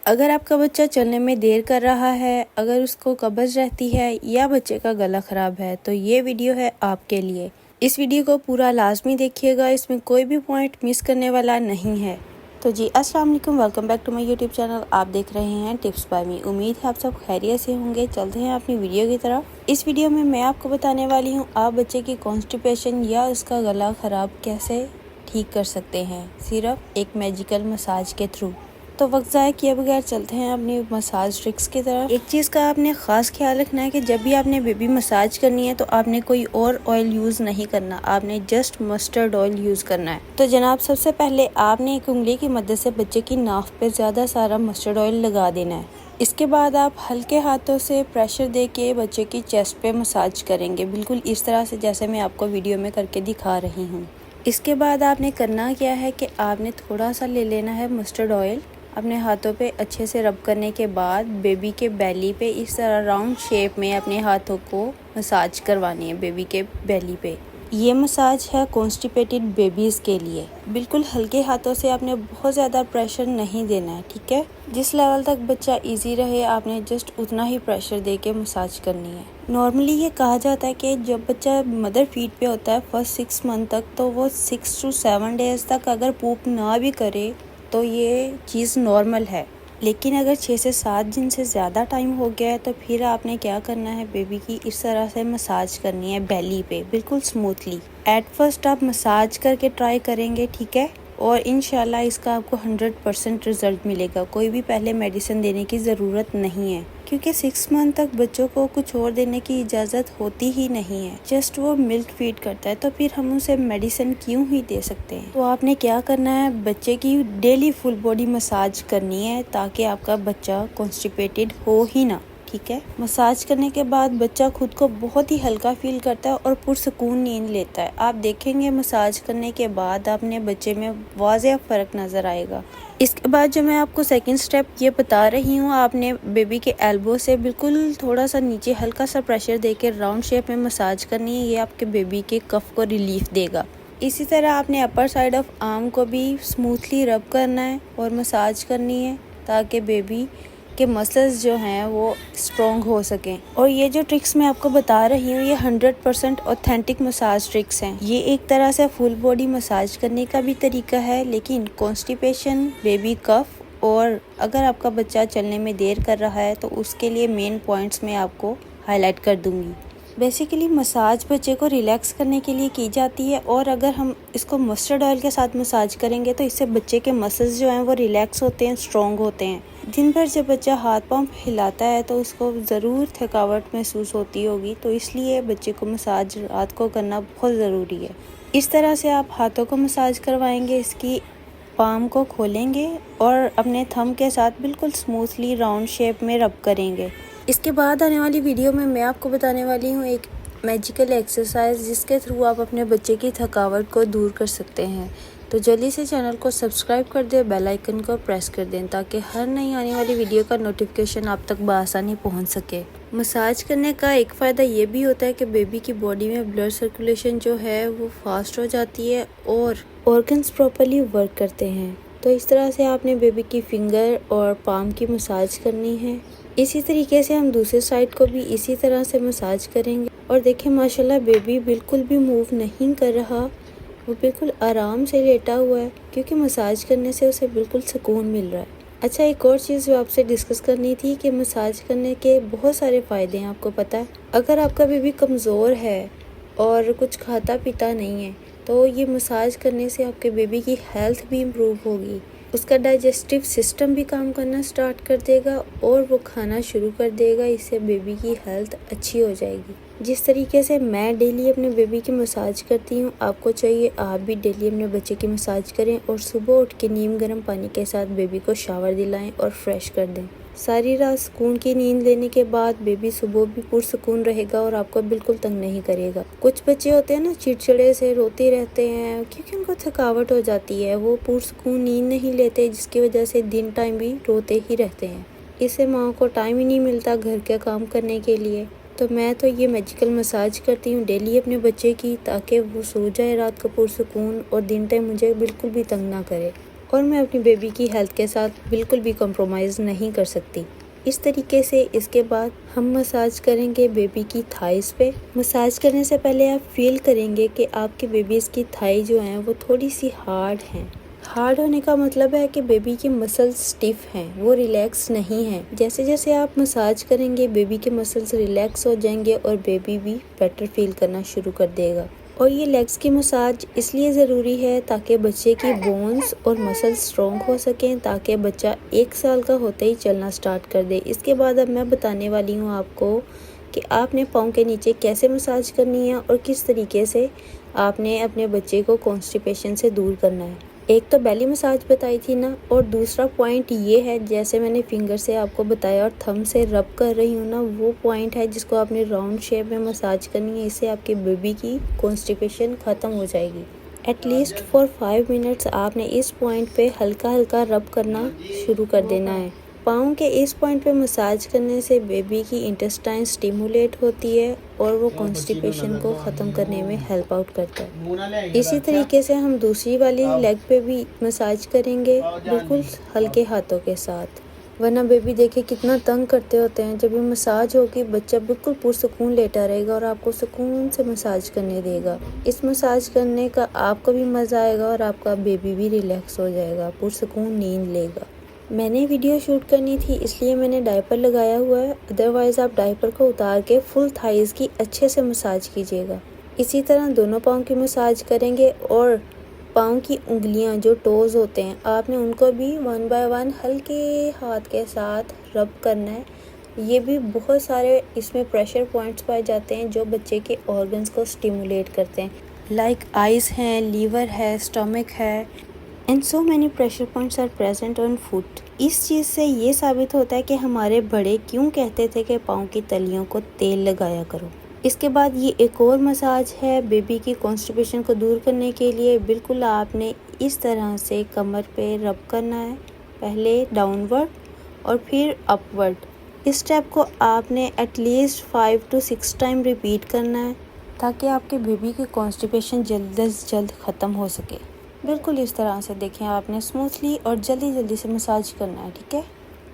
अगर आपका बच्चा चलने में देर कर रहा है, अगर उसको कब्ज़ रहती है या बच्चे का गला ख़राब है तो ये वीडियो है आपके लिए। इस वीडियो को पूरा लाजमी देखिएगा, इसमें कोई भी पॉइंट मिस करने वाला नहीं है। तो जी अस्सलाम वालेकुम, welcome back to my YouTube channel. आप देख रहे हैं टिप्स बाय मी। उम्मीद है आप सब खैरियत से होंगे। चलते हैं अपनी वीडियो की तरफ। इस वीडियो में मैं आपको बताने वाली हूँ आप बच्चे की कॉन्स्टिपेशन या उसका गला ख़राब कैसे ठीक कर सकते हैं, सिर्फ एक मैजिकल मसाज के थ्रू। तो वक्त ज़ाया किए बगैर चलते हैं अपनी मसाज ट्रिक्स की तरफ। एक चीज़ का आपने ख़ास ख्याल रखना है कि जब भी आपने बेबी मसाज करनी है तो आपने कोई और ऑयल यूज़ नहीं करना, आपने जस्ट मस्टर्ड ऑयल यूज़ करना है। तो जनाब सबसे पहले आपने एक उंगली की मदद से बच्चे की नाफ पे ज़्यादा सारा मस्टर्ड ऑयल लगा देना है। इसके बाद आप हल्के हाथों से प्रेशर दे के बच्चे की चेस्ट पे मसाज करेंगे, बिल्कुल इस तरह से जैसे मैं आपको वीडियो में करके दिखा रही हूँ। इसके बाद आपने करना क्या है कि आपने थोड़ा सा ले लेना है मस्टर्ड ऑयल, अपने हाथों पे अच्छे से रब करने के बाद बेबी के बेली पे इस तरह राउंड शेप में अपने हाथों को मसाज करवानी है बेबी के बेली पे। ये मसाज है कॉन्स्टिपेटेड बेबीज़ के लिए। बिल्कुल हल्के हाथों से, आपने बहुत ज़्यादा प्रेशर नहीं देना है, ठीक है। जिस लेवल तक बच्चा इजी रहे आपने जस्ट उतना ही प्रेशर दे के मसाज करनी है। नॉर्मली ये कहा जाता है कि जब बच्चा मदर फीड पे होता है फर्स्ट 6 मंथ तक, तो वो 6 to 7 डेज़ तक अगर पूप ना भी करे तो ये चीज़ नॉर्मल है। लेकिन अगर 6 से 7 दिन से ज़्यादा टाइम हो गया है तो फिर आपने क्या करना है, बेबी की इस तरह से मसाज करनी है बेली पे, बिल्कुल स्मूथली। एट फर्स्ट आप मसाज करके ट्राई करेंगे, ठीक है, और इंशाल्लाह इसका आपको 100% रिज़ल्ट मिलेगा। कोई भी पहले मेडिसिन देने की ज़रूरत नहीं है, क्योंकि 6 मंथ तक बच्चों को कुछ और देने की इजाज़त होती ही नहीं है। जस्ट वो मिल्क फीड करता है, तो फिर हम उसे मेडिसिन क्यों ही दे सकते हैं। तो आपने क्या करना है, बच्चे की डेली फुल बॉडी मसाज करनी है ताकि आपका बच्चा कॉन्स्टिपेटेड हो ही ना, ठीक है। मसाज करने के बाद बच्चा खुद को बहुत ही हल्का फील करता है और पुरसकून नींद लेता है। आप देखेंगे मसाज करने के बाद अपने बच्चे में वाज़ेह फ़र्क नज़र आएगा। इसके बाद जो मैं आपको सेकंड स्टेप ये बता रही हूँ, आपने बेबी के एल्बो से बिल्कुल थोड़ा सा नीचे हल्का सा प्रेशर देके राउंड शेप में मसाज करनी है। ये आपके बेबी के कफ को रिलीफ देगा। इसी तरह आपने अपर साइड ऑफ आर्म को भी स्मूथली रब करना है और मसाज करनी है ताकि बेबी के मसल्स जो हैं वो स्ट्रॉन्ग हो सकें। और ये जो ट्रिक्स मैं आपको बता रही हूँ ये 100% ऑथेंटिक मसाज ट्रिक्स हैं। ये एक तरह से फुल बॉडी मसाज करने का भी तरीका है, लेकिन कॉन्स्टिपेशन, बेबी कफ और अगर आपका बच्चा चलने में देर कर रहा है तो उसके लिए मेन पॉइंट्स मैं आपको हाईलाइट कर दूँगी। बेसिकली मसाज बच्चे को रिलैक्स करने के लिए की जाती है, और अगर हम इसको मस्टर्ड ऑयल के साथ मसाज करेंगे तो इससे बच्चे के मसल्स जो हैं वो रिलैक्स होते हैं, स्ट्रॉन्ग होते हैं। दिन भर जब बच्चा हाथ पांव हिलाता है तो उसको ज़रूर थकावट महसूस होती होगी, तो इसलिए बच्चे को मसाज रात को करना बहुत ज़रूरी है। इस तरह से आप हाथों को मसाज करवाएंगे, इसकी पाम को खोलेंगे और अपने थंब के साथ बिल्कुल स्मूथली राउंड शेप में रब करेंगे। इसके बाद आने वाली वीडियो में मैं आपको बताने वाली हूँ एक मैजिकल एक्सरसाइज जिसके थ्रू आप अपने बच्चे की थकावट को दूर कर सकते हैं। तो जल्दी से चैनल को सब्सक्राइब कर दें, बेल आइकन को प्रेस कर दें ताकि हर नई आने वाली वीडियो का नोटिफिकेशन आप तक बआसानी पहुंच सके। मसाज करने का एक फ़ायदा ये भी होता है कि बेबी की बॉडी में ब्लड सर्कुलेशन जो है वो फास्ट हो जाती है और ऑर्गन्स प्रॉपर्ली वर्क करते हैं। तो इस तरह से आपने बेबी की फिंगर और पाम की मसाज करनी है। इसी तरीके से हम दूसरे साइड को भी इसी तरह से मसाज करेंगे। और देखें माशाल्लाह बेबी बिल्कुल भी मूव नहीं कर रहा, वो बिल्कुल आराम से लेटा हुआ है, क्योंकि मसाज करने से उसे बिल्कुल सुकून मिल रहा है। अच्छा, एक और चीज़ जो आपसे डिस्कस करनी थी कि मसाज करने के बहुत सारे फ़ायदे हैं, आपको पता है। अगर आपका बेबी कमज़ोर है और कुछ खाता पीता नहीं है तो ये मसाज करने से आपके बेबी की हेल्थ भी इम्प्रूव होगी, उसका डाइजेस्टिव सिस्टम भी काम करना स्टार्ट कर देगा और वो खाना शुरू कर देगा। इससे बेबी की हेल्थ अच्छी हो जाएगी। जिस तरीके से मैं डेली अपने बेबी की मसाज करती हूँ, आपको चाहिए आप भी डेली अपने बच्चे की मसाज करें और सुबह उठ के नीम गर्म पानी के साथ बेबी को शावर दिलाएं और फ्रेश कर दें। सारी रात सुकून की नींद लेने के बाद बेबी सुबह भी पुरसुकून रहेगा और आपको बिल्कुल तंग नहीं करेगा। कुछ बच्चे होते हैं ना, चिड़चिड़े से रोते रहते हैं क्योंकि उनको थकावट हो जाती है, वो पुरसुकून नींद नहीं लेते, जिसकी वजह से दिन टाइम भी रोते ही रहते हैं। इससे माँ को टाइम ही नहीं मिलता घर के काम करने के लिए। तो मैं तो ये मैजिकल मसाज करती हूँ डेली अपने बच्चे की, ताकि वो सो जाए रात को पुरसुकून और दिन टाइम मुझे बिल्कुल भी तंग ना करे। और मैं अपनी बेबी की हेल्थ के साथ बिल्कुल भी कॉम्प्रोमाइज़ नहीं कर सकती। इस तरीके से इसके बाद हम मसाज करेंगे बेबी की थाइस पे। मसाज करने से पहले आप फील करेंगे कि आपके बेबीज़ की थाई जो हैं वो थोड़ी सी हार्ड हैं। हार्ड होने का मतलब है कि बेबी की मसल्स स्टिफ हैं, वो रिलैक्स नहीं हैं। जैसे जैसे आप मसाज करेंगे बेबी के मसल्स रिलैक्स हो जाएंगे और बेबी भी बेटर फील करना शुरू कर देगा। और ये लेग्स की मसाज इसलिए ज़रूरी है ताकि बच्चे की बोन्स और मसल्स स्ट्रॉन्ग हो सकें, ताकि बच्चा 1 साल का होते ही चलना स्टार्ट कर दे। इसके बाद अब मैं बताने वाली हूँ आपको कि आपने पाँव के नीचे कैसे मसाज करनी है और किस तरीके से आपने अपने बच्चे को कॉन्स्टिपेशन से दूर करना है। एक तो बेली मसाज बताई थी ना, और दूसरा पॉइंट ये है, जैसे मैंने फिंगर से आपको बताया और थंब से रब कर रही हूँ ना, वो पॉइंट है जिसको आपने राउंड शेप में मसाज करनी है। इससे आपकी बेबी की कॉन्स्टिपेशन ख़त्म हो जाएगी। एटलीस्ट फॉर 5 मिनट्स आपने इस पॉइंट पे हल्का हल्का रब करना शुरू कर देना है। पाँव के इस पॉइंट पे मसाज करने से बेबी की इंटेस्टाइन स्टिमुलेट होती है और वो कॉन्स्टिपेशन को ख़त्म करने में हेल्प आउट करता है। इसी तरीके से हम दूसरी वाली लेग पे भी मसाज करेंगे, बिल्कुल हल्के हाथों के साथ, वरना बेबी देखे कितना तंग करते होते हैं। जब ये मसाज होगी बच्चा बिल्कुल पुरसुकून लेटा रहेगा और आपको सुकून से मसाज करने देगा। इस मसाज करने का आपको भी मज़ा आएगा और आपका बेबी भी रिलैक्स हो जाएगा, पुरसुकून नींद लेगा। मैंने वीडियो शूट करनी थी इसलिए मैंने डायपर लगाया हुआ है, अदरवाइज़ आप डायपर को उतार के फुल थाइज़ की अच्छे से मसाज कीजिएगा। इसी तरह दोनों पाँव की मसाज करेंगे और पाँव की उंगलियां जो टोज़ होते हैं आपने उनको भी 1 बाय 1 हल्के हाथ के साथ रब करना है। ये भी बहुत सारे इसमें प्रेशर पॉइंट्स पाए जाते हैं जो बच्चे के ऑर्गन्स को स्टिमुलेट करते हैं, लाइक आइज़ हैं, लीवर है, स्टमक है, and so many pressure points are present on foot. इस चीज़ से ये साबित होता है कि हमारे बड़े क्यों कहते थे कि पाँव की तलियों को तेल लगाया करो। इसके बाद ये एक और मसाज है बेबी की कॉन्स्टिपेशन को दूर करने के लिए। बिल्कुल आपने इस तरह से कमर पे रब करना है, पहले डाउनवर्ड और फिर अपवर्ड। इस स्टेप को आपने एटलीस्ट 5 to 6 टाइम रिपीट करना है ताकि आपके बेबी की कॉन्स्टिपेशन जल्द से जल्द ख़त्म हो सके। बिल्कुल इस तरह से देखें, आपने स्मूथली और जल्दी से मसाज करना है, ठीक है।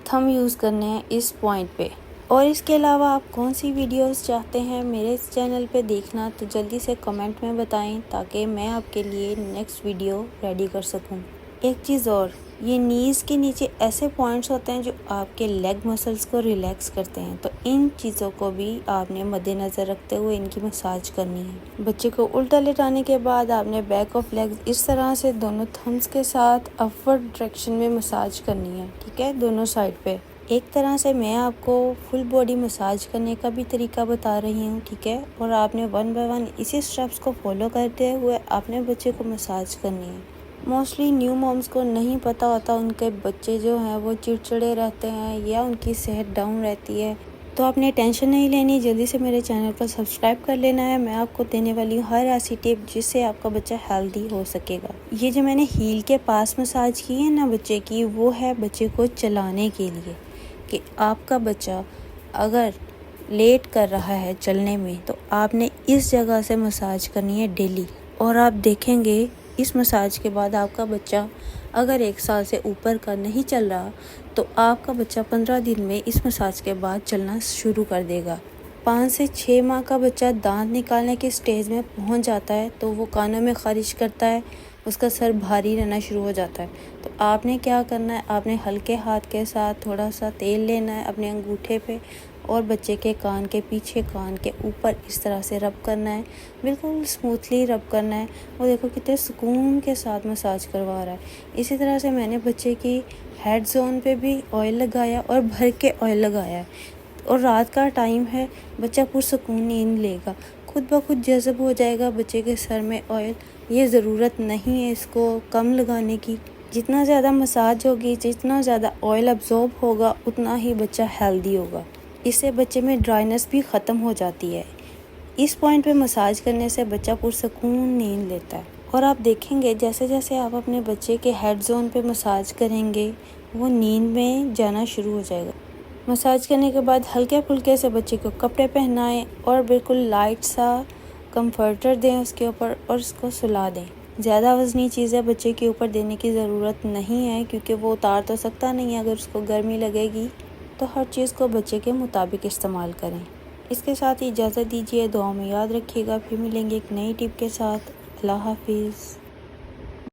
थंब यूज़ करने हैं इस पॉइंट पे। और इसके अलावा आप कौन सी वीडियोस चाहते हैं मेरे इस चैनल पे देखना, तो जल्दी से कमेंट में बताएं ताकि मैं आपके लिए नेक्स्ट वीडियो रेडी कर सकूं। एक चीज़ और, ये नीज़ के नीचे ऐसे पॉइंट्स होते हैं जो आपके लेग मसल्स को रिलैक्स करते हैं, तो इन चीज़ों को भी आपने मद्देनज़र रखते हुए इनकी मसाज करनी है। बच्चे को उल्टा लेटाने के बाद आपने बैक ऑफ लेग्स इस तरह से दोनों थम्स के साथ अपवर्ड डायरेक्शन में मसाज करनी है, ठीक है, दोनों साइड पे। एक तरह से मैं आपको फुल बॉडी मसाज करने का भी तरीका बता रही हूँ, ठीक है, और आपने 1 बाय 1 इसी स्टेप्स को फॉलो करते हुए अपने बच्चे को मसाज करनी है। मोस्टली न्यू मॉम्स को नहीं पता होता, उनके बच्चे जो हैं वो चिड़चिड़े रहते हैं या उनकी सेहत डाउन रहती है, तो आपने टेंशन नहीं लेनी, जल्दी से मेरे चैनल को सब्सक्राइब कर लेना है। मैं आपको देने वाली हूँ हर ऐसी टिप जिससे आपका बच्चा हेल्दी हो सकेगा। ये जो मैंने हील के पास मसाज की है ना बच्चे की, वो है बच्चे को चलाने के लिए, कि आपका बच्चा अगर लेट कर रहा है चलने में तो आपने इस जगह से मसाज करनी है डेली। और आप देखेंगे इस मसाज के बाद आपका बच्चा अगर 1 साल से ऊपर का नहीं चल रहा तो आपका बच्चा 15 दिन में इस मसाज के बाद चलना शुरू कर देगा। 5 से 6 माह का बच्चा दांत निकालने के स्टेज में पहुंच जाता है तो वो कानों में ख़ारिश करता है, उसका सर भारी रहना शुरू हो जाता है। तो आपने क्या करना है, आपने हल्के हाथ के साथ थोड़ा सा तेल लेना है अपने अंगूठे पे और बच्चे के कान के पीछे, कान के ऊपर इस तरह से रब करना है, बिल्कुल स्मूथली रब करना है। वो देखो कितने सुकून के साथ मसाज करवा रहा है। इसी तरह से मैंने बच्चे की हेड जोन पे भी ऑयल लगाया और भर के ऑयल लगाया है। और रात का टाइम है, बच्चा पुरसुकून नींद लेगा, खुद ब खुद जज़ब हो जाएगा बच्चे के सर में ऑयल। ये ज़रूरत नहीं है इसको कम लगाने की। जितना ज़्यादा मसाज होगी, जितना ज़्यादा ऑयल अब्जॉर्ब होगा, उतना ही बच्चा हेल्दी होगा। इससे बच्चे में ड्राइनेस भी ख़त्म हो जाती है। इस पॉइंट पे मसाज करने से बच्चा पुरसुकून नींद लेता है। और आप देखेंगे जैसे जैसे आप अपने बच्चे के हेड जोन पे मसाज करेंगे वो नींद में जाना शुरू हो जाएगा। मसाज करने के बाद हल्के फुल्के से बच्चे को कपड़े पहनाएं और बिल्कुल लाइट सा कंफर्टर दें उसके ऊपर और उसको सुला दें। ज़्यादा वज़नी चीज़ें बच्चे के ऊपर देने की ज़रूरत नहीं है, क्योंकि वो उतार तो सकता नहीं है। अगर उसको गर्मी लगेगी तो हर चीज़ को बच्चे के मुताबिक इस्तेमाल करें। इसके साथ ही इजाज़त दीजिए, दुआ में याद रखिएगा। फिर मिलेंगे एक नई टिप के साथ। अल्लाह हाफिज़।